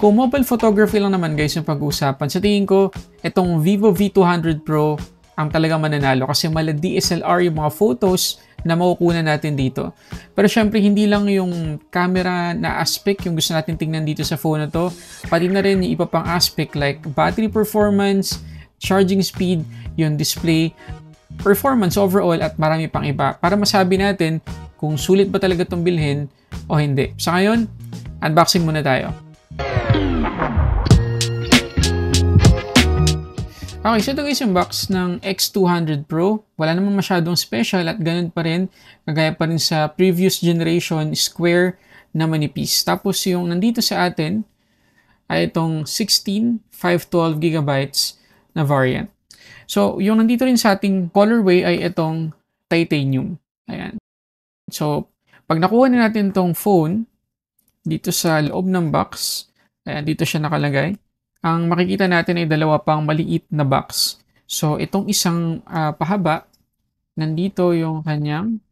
Kung mobile photography lang naman guys yung pag-uusapan, sa tingin ko, itong Vivo V200 Pro ang talagang mananalo kasi mala DSLR yung mga photos na makukuha natin dito. Pero syempre, hindi lang yung camera na aspect yung gusto natin tingnan dito sa phone na to, pati na rin yung iba pang aspect like battery performance, charging speed, yung display, performance overall at marami pang iba para masabi natin kung sulit ba talaga itong bilhin o hindi. Sa ngayon, unboxing muna tayo. Okay, so ito guys yung box ng X200 Pro. Wala namang masyadong special at ganun pa rin. Kagaya pa rin sa previous generation, square na manipis. Tapos yung nandito sa atin ay itong 16, 512 gigabytes na variant. So yung nandito rin sa ating colorway ay itong titanium. Ayan. So pag nakuha na natin itong phone dito sa loob ng box, ayan, dito siya nakalagay. Ang makikita natin ay dalawa pang maliit na box. So, itong isang pahaba, nandito yung kanyang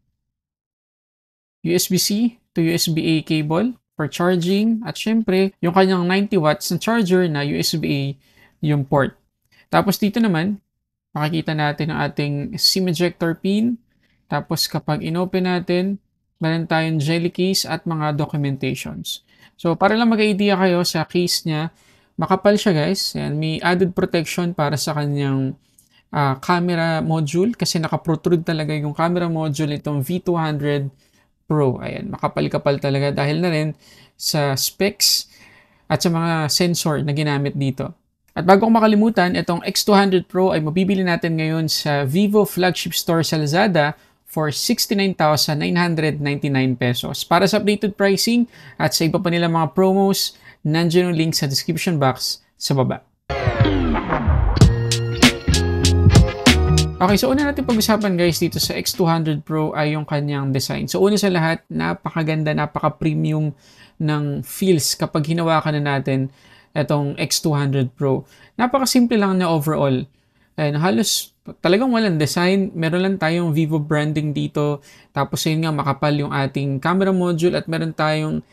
USB-C to USB-A cable for charging. At syempre, yung kanyang 90 watts na charger na USB-A yung port. Tapos dito naman, makikita natin ang ating SIM ejector pin. Tapos kapag inopen natin, meron tayong jelly case at mga documentations. So, para lang mag-idea kayo sa case niya, makapal siya guys. Ayan, may added protection para sa kanyang camera module kasi naka-protrude talaga yung camera module itong V200 Pro. Ayan, makapal-kapal talaga dahil na rin sa specs at sa mga sensor na ginamit dito. At bago kong makalimutan, itong X200 Pro ay mabibili natin ngayon sa Vivo flagship store sa Lazada for 69,999 pesos. Para sa updated pricing at sa iba pa nila mga promos, nandiyan yung link sa description box sa baba. Okay, so una natin pag-usapan guys dito sa X200 Pro ay yung kanyang design. So una sa lahat, napakaganda, napaka-premium ng feels kapag hinawakan na natin itong X200 Pro. Napaka-simple lang na overall. And halos talagang walang design. Meron lang tayong Vivo branding dito. Tapos yun nga, makapal yung ating camera module at meron tayong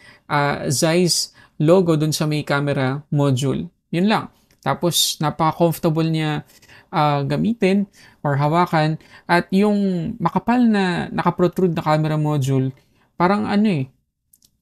Zeiss logo dun sa may camera module. Yun lang. Tapos, napaka-comfortable niya gamitin or hawakan. At yung makapal na naka-protrude na camera module, parang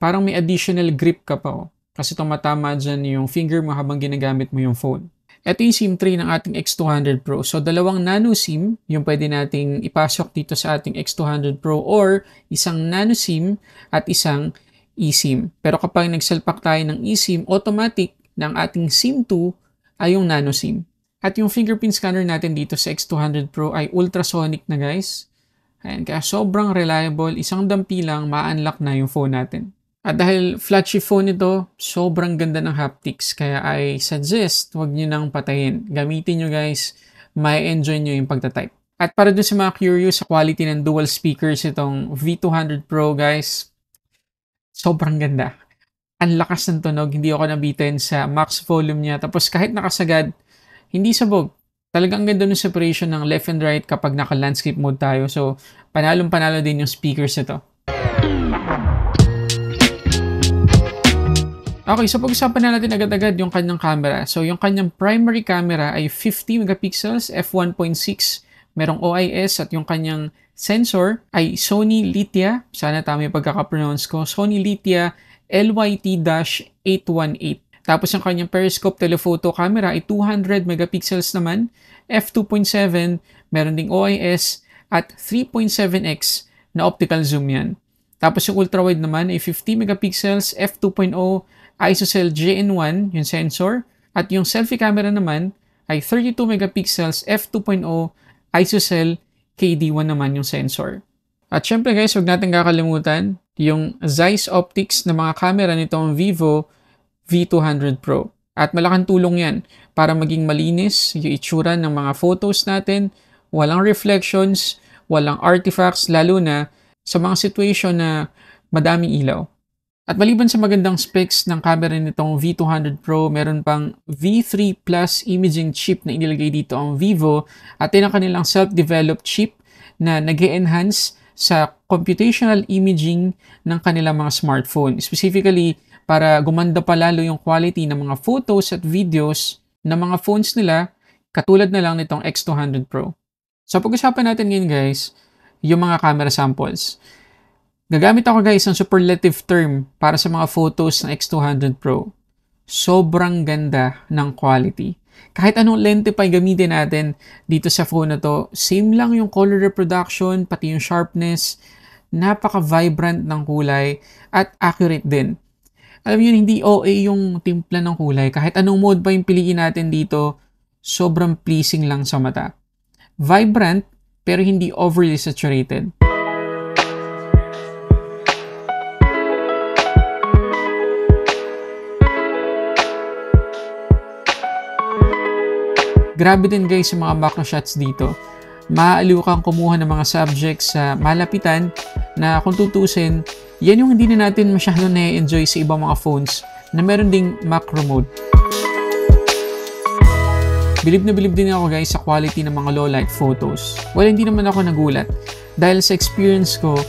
parang may additional grip ka pa. Oh. Kasi tumatama dyan yung finger mo habang ginagamit mo yung phone. Ito yung SIM tray ng ating X200 Pro. So, dalawang nano SIM yung pwede nating ipasok dito sa ating X200 Pro or isang nano SIM at isang eSIM. Pero kapag nagsalpak tayo ng eSIM, automatic ng ating SIM2 ay yung nano SIM. At yung fingerprint scanner natin dito sa X200 Pro ay ultrasonic na guys. Ayan, kaya sobrang reliable, isang dampi lang, ma-unlock na yung phone natin. At dahil flagship phone ito, sobrang ganda ng haptics. Kaya I suggest, huwag nyo nang patayin. Gamitin nyo guys, may enjoy nyo yung pagtatype. At para dun sa mga curious sa quality ng dual speakers itong V200 Pro guys, sobrang ganda. Ang lakas ng tunog, hindi ako nabitin sa max volume niya. Tapos kahit nakasagad, hindi sabog. Talagang ganda ng separation ng left and right kapag naka-landscape mode tayo. So, panalong-panalo din yung speakers nito. Okay, so pag-usapan na natin agad-agad yung kanyang camera. So, yung kanyang primary camera ay 50 megapixels, f1.6. Merong OIS at yung kanyang sensor ay Sony Lithia. Sana tama yung pagkaka-pronounce ko. Sony Lithia LYT-818. Tapos yung kanyang periscope telephoto camera ay 200 megapixels naman. f2.7. Meron ding OIS at 3.7x na optical zoom yan. Tapos yung ultrawide naman ay 50 megapixels, f2.0, ISOCELL JN1, yung sensor. At yung selfie camera naman ay 32 megapixels, f2.0, ISOCELL KD1 naman yung sensor. At syempre guys, huwag natin kakalimutan yung Zeiss optics na mga camera nitong Vivo V200 Pro. At malaking tulong yan para maging malinis yung itsura ng mga photos natin, walang reflections, walang artifacts, lalo na sa mga situation na madaming ilaw. At maliban sa magandang specs ng camera nitong V200 Pro, meron pang V3 Plus imaging chip na inilagay dito ang Vivo at yun ang kanilang self-developed chip na nag-enhance sa computational imaging ng kanilang mga smartphone. Specifically, para gumanda pa lalo yung quality ng mga photos at videos ng mga phones nila katulad na lang nitong X200 Pro. So pag-usapan natin ngayon guys, yung mga camera samples. Gagamit ako guys ng superlative term para sa mga photos ng X200 Pro. Sobrang ganda ng quality. Kahit anong lente pa gamitin natin dito sa phone na to, same lang yung color reproduction, pati yung sharpness, napaka-vibrant ng kulay at accurate din. Alam niyo, hindi OA yung timpla ng kulay. Kahit anong mode pa yung piliin natin dito, sobrang pleasing lang sa mata. Vibrant, pero hindi overly saturated. Grabe din guys yung mga macro shots dito. Maaaliw kang kumuha ng mga subjects sa malapitan na kung tutusin, yan yung hindi na natin masyado na-enjoy sa ibang mga phones na meron ding macro mode. Bilib na bilib din ako guys sa quality ng mga low light photos. Well, hindi naman ako nagulat dahil sa experience ko,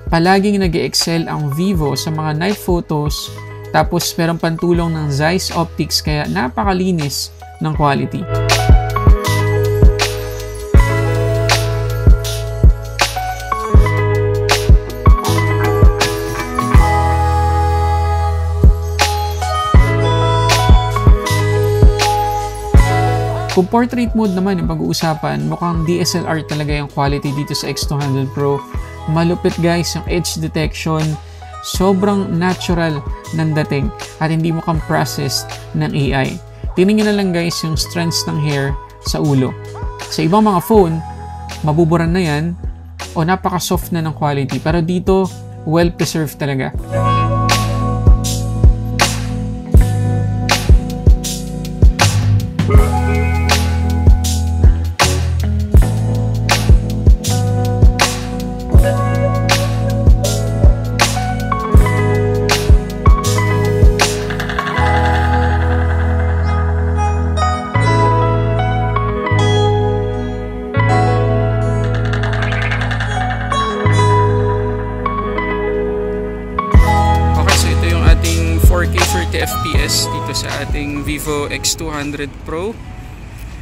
palaging nag-excel ang Vivo sa mga night photos tapos meron pantulong ng Zeiss Optics kaya napakalinis ng quality. Kung portrait mode naman yung pag-uusapan, mukhang DSLR talaga yung quality dito sa X200 Pro. Malupit guys yung edge detection, sobrang natural ng dating at hindi mukhang processed ng AI. Tingnan nyo na lang guys yung strands ng hair sa ulo. Sa ibang mga phone, mabuburan na yan o napaka-soft na ng quality. Pero dito, well-preserved talaga. FPS dito sa ating Vivo X200 Pro.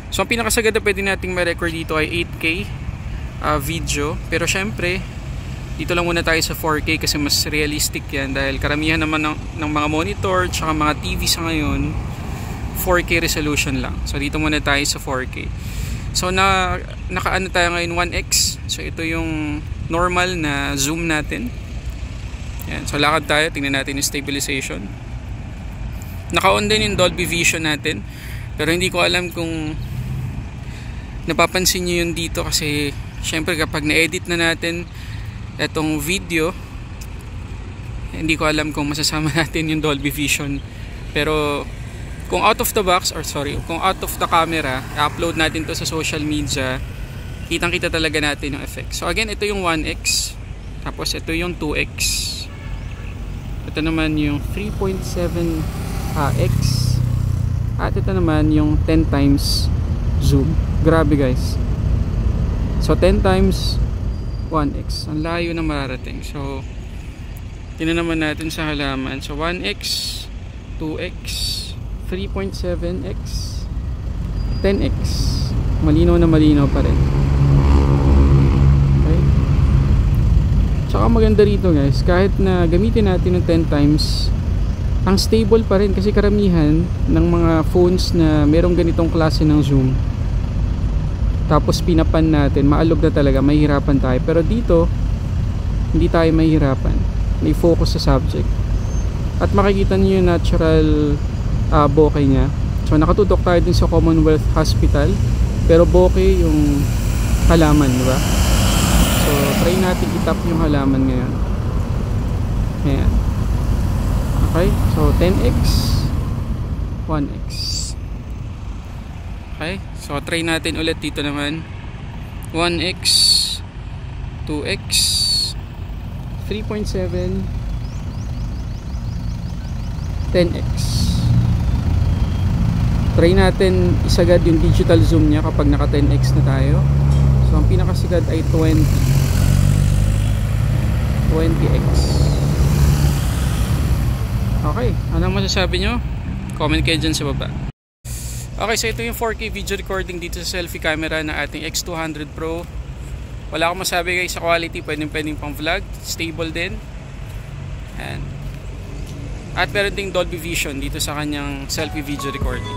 So ang pinakasagad na pwede nating ma-record dito ay 8K video, pero syempre dito lang muna tayo sa 4K kasi mas realistic yan dahil karamihan naman ng mga monitor tsaka mga TV sa ngayon 4K resolution lang. So dito muna tayo sa 4K. So nakaano tayo ngayon 1x. So ito yung normal na zoom natin. Yan. So lakad tayo, tingnan natin yung stabilization. Naka-on din yung Dolby Vision natin. Pero hindi ko alam kung napapansin nyo yun dito kasi syempre kapag na-edit na natin itong video, hindi ko alam kung masasama natin yung Dolby Vision. Pero kung out of the box, kung out of the camera, i-upload natin to sa social media, kitang-kita talaga natin yung effect. So again, ito yung 1x. Tapos ito yung 2x. Ito naman yung 3.7 X at ito naman yung 10 times zoom. Grabe guys. So 10 times 1x. Ang layo na mararating. So tingnan naman natin sa halaman. So 1x, 2x, 3.7x, 10x. Malinaw na malinaw pa rin. Okay. Tsaka maganda rito guys, kahit na gamitin natin ng 10 times, ang stable pa rin kasi karamihan ng mga phones na merong ganitong klase ng zoom tapos pinapan natin, maalog na talaga, mahihirapan tayo. Pero dito hindi tayo mahihirapan, may focus sa subject at makikita niyo yung natural bokeh nya. So nakatutok tayo din sa Commonwealth Hospital pero bokeh yung halaman, diba? So try natin itap yung halaman ngayon. Ayan. Okay, so 10x, 1x. Okay, so try natin ulit dito naman. 1x, 2x, 3.7, 10x. Try natin isagad yung digital zoom niya kapag naka 10x na tayo. So ang pinakasagad ay 20x. Okay, anong masasabi nyo? Comment kayo dyan sa baba. Okay, so ito yung 4K video recording dito sa selfie camera ng ating X200 Pro. Wala akong masabi guys sa quality, pwedeng pang vlog, stable din. At meron ding Dolby Vision dito sa kanyang selfie video recording.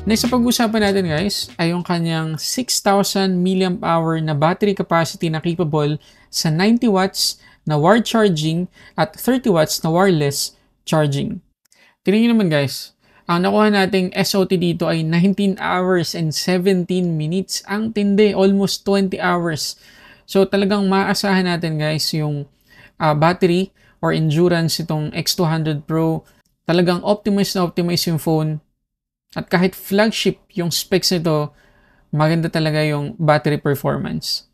Next sa pag-usapan natin guys ay yung kanyang 6,000 mAh na battery capacity na capable sa 90 watts na wired charging at 30 watts na wireless charging. Tingnan nyo naman guys, ang nakuha nating SOT dito ay 19 hours and 17 minutes. Ang tindi, almost 20 hours. So talagang maasahan natin guys yung battery or endurance itong X200 Pro. Talagang optimize na optimize yung phone. At kahit flagship yung specs nito, maganda talaga yung battery performance.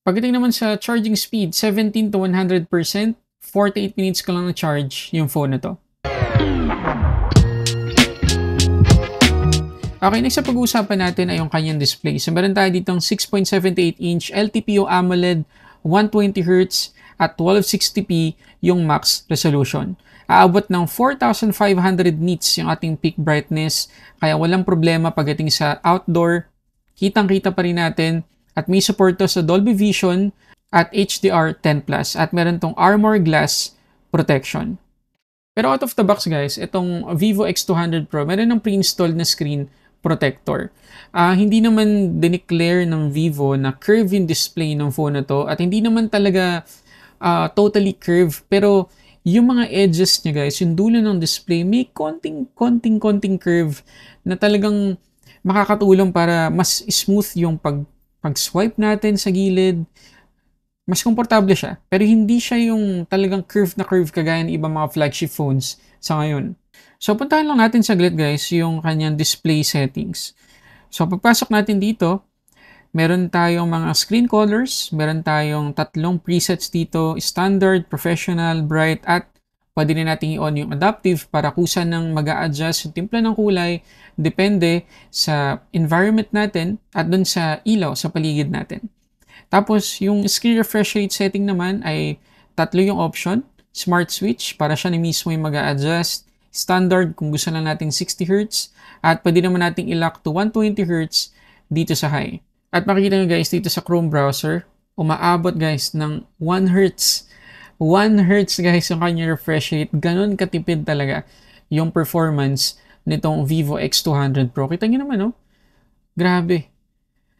Pagdating naman sa charging speed, 17 to 100%, 48 minutes ko lang na-charge yung phone na to. Okay, next sa pag-uusapan natin ay yung kanyang display. So meron tayo ditong 6.78-inch LTPO AMOLED, 120Hz at 1260p yung max resolution. Aabot ng 4,500 nits yung ating peak brightness, kaya walang problema pagdating sa outdoor. Kitang-kita pa rin natin at may support to sa Dolby Vision at HDR10+, at meron tong Armor Glass protection. Pero out of the box guys, itong Vivo X200 Pro, meron ng pre-installed na screen protector. Hindi naman dineclare ng Vivo na curve yung display ng phone na to, at hindi naman talaga totally curve, pero yung mga edges niya guys, yung dulo ng display, may konting curve na talagang makakatulong para mas smooth yung pag-swipe natin sa gilid. Mas komportable siya. Pero hindi siya yung talagang curve na curve kagaya ng ibang mga flagship phones sa ngayon. So puntahan lang natin saglit guys yung kanyang display settings. So pagpasok natin dito, meron tayong mga screen colors, meron tayong tatlong presets dito, standard, professional, bright, at pwede na natin i-on yung adaptive para kusa nang mag-a-adjust yung timpla ng kulay depende sa environment natin at dun sa ilaw sa paligid natin. Tapos yung screen refresh rate setting naman ay tatlo yung option, smart switch para siya na mismo yung mag-a-adjust, standard kung gusto lang natin 60Hz, at pwede naman natin i-lock to 120Hz dito sa high. At makikita nyo guys dito sa Chrome browser, umaabot guys ng 1 Hz. 1 Hz guys yung kanya refresh rate. Ganon katipid talaga yung performance nitong Vivo X200 Pro. Kita nyo naman, no? Grabe.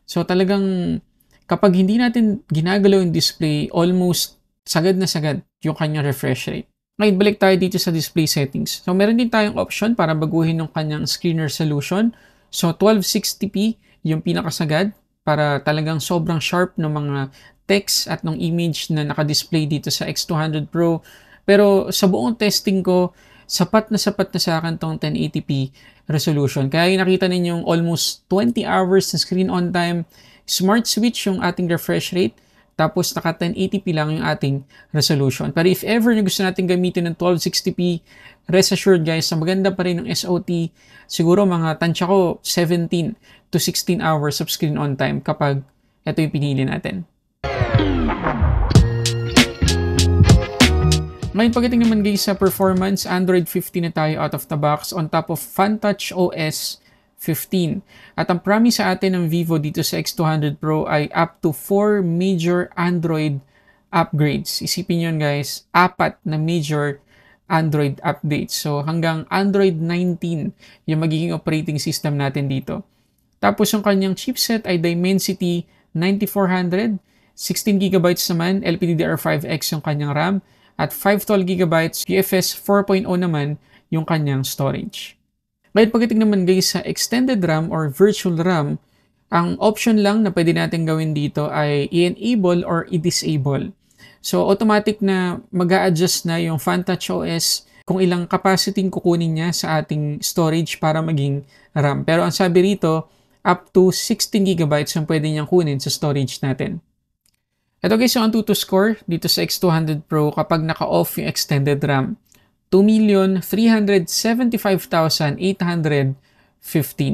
So talagang kapag hindi natin ginagalaw yung display, almost sagad na sagad yung kanya refresh rate. Ngayon, balik tayo dito sa display settings. So meron din tayong option para baguhin yung kanyang screen resolution. So 1260p yung pinakasagad, para talagang sobrang sharp ng mga text at ng image na nakadisplay dito sa X200 Pro. Pero sa buong testing ko, sapat na sa akin tong 1080p resolution. Kaya yung nakita ninyong almost 20 hours na screen on time, smart switch yung ating refresh rate, tapos naka 1080p lang yung ating resolution. Pero if ever na gusto natin gamitin ng 1260p, rest assured guys, na maganda pa rin ng SOT. Siguro mga tansya ko 17 to 16 hours of screen on time kapag ito yung pinili natin. Ngayon pagdating naman guys sa performance, Android 15 na tayo out of the box on top of FunTouch OS 15. At ang promise sa atin ng Vivo dito sa X200 Pro ay up to 4 major Android upgrades. Isipin nyo guys, 4 na major Android updates. So hanggang Android 19 yung magiging operating system natin dito. Tapos yung kanyang chipset ay Dimensity 9400, 16GB naman, LPDDR5X yung kanyang RAM, at 512GB UFS 4.0 naman yung kanyang storage. Ngayon pagdating naman guys sa extended RAM or virtual RAM, ang option lang na pwede natin gawin dito ay i-enable or i-disable. So automatic na mag-a-adjust na yung FunTouch OS kung ilang capacity kukunin niya sa ating storage para maging RAM. Pero ang sabi rito, up to 16GB yung pwede niyang kunin sa storage natin. Ito guys yung Antutu score dito sa X200 Pro kapag naka-off yung extended RAM. 2,375,815.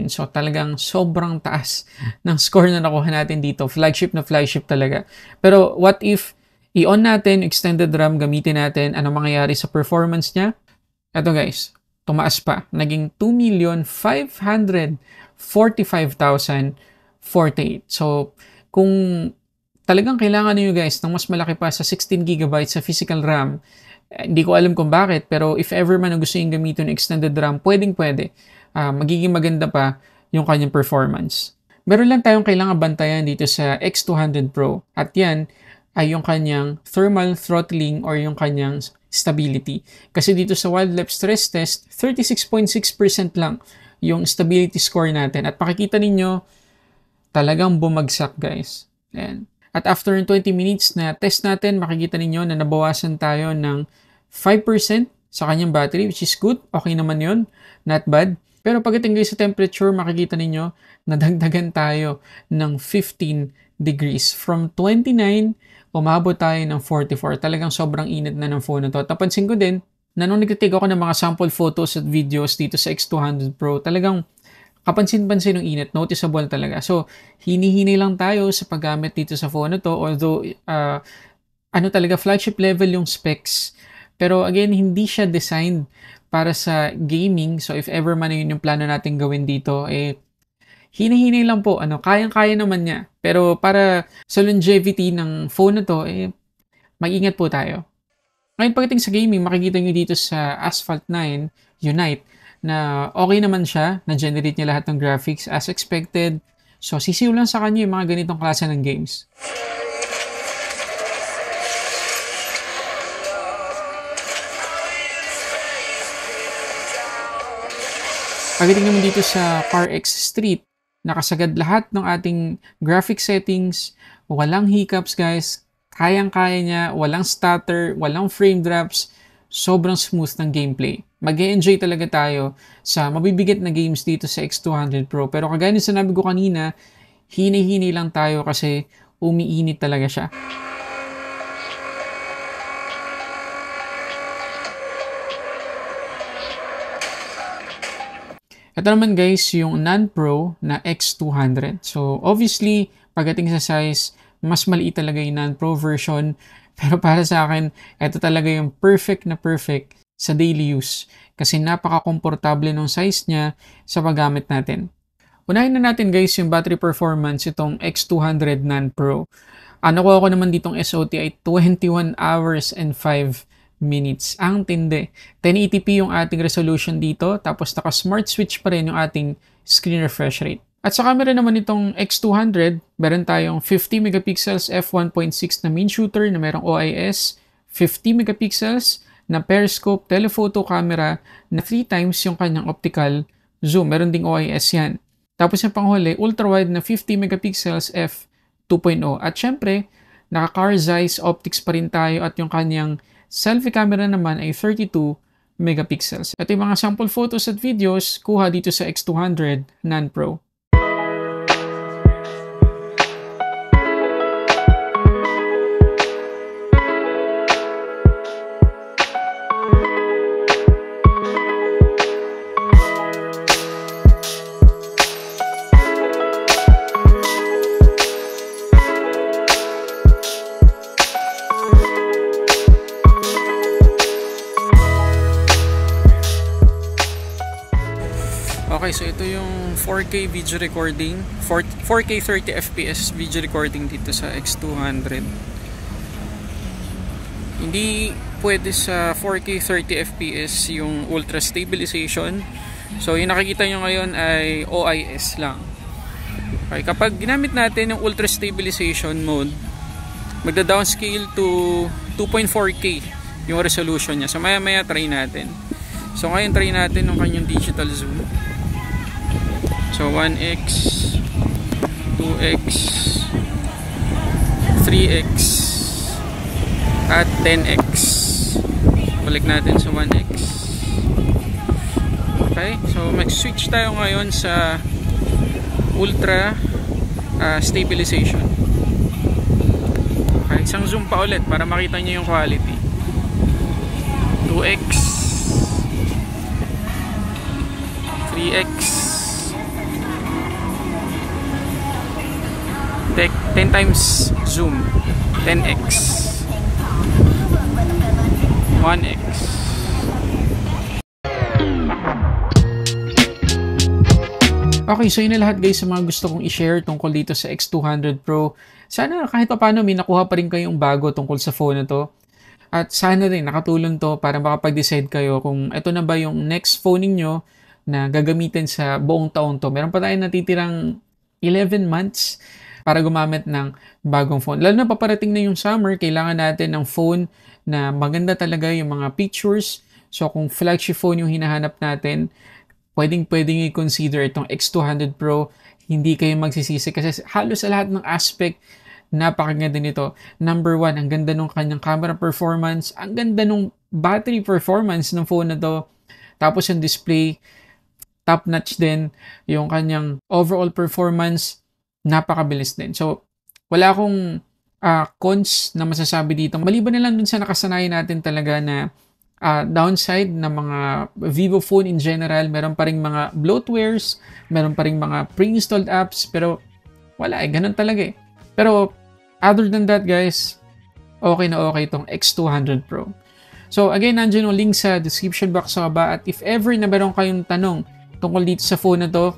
So talagang sobrang taas ng score na nakuha natin dito. Flagship na flagship talaga. Pero what if i-on natin, extended RAM, gamitin natin, ano mangyayari sa performance niya? Eto guys, tumaas pa. Naging 2,545,048. So, kung talagang kailangan niyo guys ng mas malaki pa sa 16GB sa physical RAM, hindi ko alam kung bakit, pero if ever man na gusto yung gamitin ng extended RAM, pwedeng-pwede. Magiging maganda pa yung kanyang performance. Meron lang tayong kailangan bantayan dito sa X200 Pro. At yan ay yung kanyang thermal throttling or yung kanyang stability. Kasi dito sa Wildlife Stress Test, 36.6% lang yung stability score natin. At makikita ninyo, talagang bumagsak guys. Ayan. At after 20 minutes na test natin, makikita ninyo na nabawasan tayo ng 5% sa kanyang battery, which is good. Okay naman yun. Not bad. Pero pagdating guys sa temperature, makikita ninyo, nadagdagan tayo ng 15 degrees. From 29, umabot tayo ng 44. Talagang sobrang init na ng phone na to. At napansin ko din, na nung nag-take ako ng mga sample photos at videos dito sa X200 Pro, talagang kapansin-pansin ng init, noticeable talaga. So, hini-hini lang tayo sa paggamit dito sa phone na to, although, flagship level yung specs. Pero again, hindi siya designed para sa gaming. So, if ever man yun yung plano natin gawin dito, hini-hini lang po. Kayang-kaya naman niya. Pero para sa longevity ng phone na to, mag-ingat po tayo. Ngayon, pagdating sa gaming, makikita nyo dito sa Asphalt 9 Unite, na okay naman siya, na-generate niya lahat ng graphics as expected. So, sisiw lang sa kanya yung mga ganitong klase ng games. Pagdating naman dito sa CarX Street, nakasagad lahat ng ating graphic settings, walang hiccups guys, kayang-kaya niya, walang stutter, walang frame drops, sobrang smooth ng gameplay. Mag-e-enjoy talaga tayo sa mabibigat na games dito sa X200 Pro. Pero kagaya ng sinabi ko kanina, hini-hini lang tayo kasi umiinit talaga siya. Ito naman guys, yung non-Pro na X200. So obviously, pagdating sa size, mas maliit talaga yung non-Pro version. Pero para sa akin, ito talaga yung perfect na perfect sa daily use. Kasi napaka-komportable ng size niya sa paggamit natin. Unahin na natin guys yung battery performance itong X200 non-Pro. Nakuha ko naman ditong SOT ay 21 hours and 5 minutes. Ang tindi. 1080p yung ating resolution dito. Tapos naka-smart switch pa rin yung ating screen refresh rate. At sa camera naman itong X200, meron tayong 50 megapixels f1.6 na main shooter na merong OIS, 50 megapixels na periscope telephoto camera na 3 times yung kanyang optical zoom. Meron ding OIS yan. Tapos yung panghuli, ultra-wide na 50 megapixels f2.0. At syempre, naka-car size optics pa rin tayo at yung kanyang selfie camera naman ay 32 megapixels. At yung mga sample photos at videos, kuha dito sa X200 non-Pro. Okay, so ito yung 4K video recording, 4K 30 FPS video recording dito sa X200. Hindi pwede sa 4K 30 FPS yung ultra stabilization. So yung nakikita nyo ngayon ay OIS lang. Okay, kapag ginamit natin yung ultra stabilization mode, magda-downscale to 2.4K yung resolution niya. So maya-maya try natin. So ngayon try natin yung kanyang digital zoom. So 1x, 2x, 3x, at 10x. Balik natin sa 1x. Okay, so mag-switch tayo ngayon sa ultra stabilization. Okay, isang zoom pa ulit para makita nyo yung quality. 2x, 3x. 10 times zoom. 10x. 1x. Okay, so yun na lahat guys sa mga gusto kong i-share tungkol dito sa X200 Pro. Sana kahit paano may nakuha pa rin kayong bago tungkol sa phone na to. At sana rin nakatulong to para makapag-decide kayo kung ito na ba yung next phone niyo na gagamitin sa buong taon to. Meron pa tayong natitirang 11 months para gumamit ng bagong phone. Lalo na paparating na yung summer, kailangan natin ng phone na maganda talaga yung mga pictures. So kung flagship phone yung hinahanap natin, pwedeng i-consider itong X200 Pro. Hindi kayo magsisisi kasi halos sa lahat ng aspect, napakaganda nito. Number 1, ang ganda ng kanyang camera performance, ang ganda ng battery performance ng phone na to. Tapos yung display, top notch din. Yung kanyang overall performance, napakabilis din. So, wala akong cons na masasabi dito. Maliban na lang dun sa nakasanayan natin talaga na downside ng mga Vivo phone in general. Meron pa rin mga bloatwares, meron pa rin mga pre-installed apps, pero wala ganun talaga eh. Pero, other than that guys, okay na okay itong X200 Pro. So, again, nandiyan yung link sa description box sa baba. At if ever na meron kayong tanong tungkol dito sa phone na to,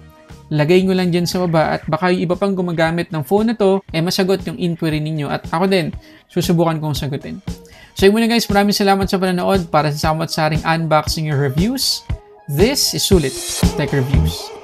lagay nyo lang dyan sa baba at baka yung iba pang gumagamit ng phone na to, masagot yung inquiry ninyo. At ako din, susubukan kong sagutin. So yun muna guys, maraming salamat sa panonood para sa samot-saring unboxing your reviews. This is Sulit Tech Reviews.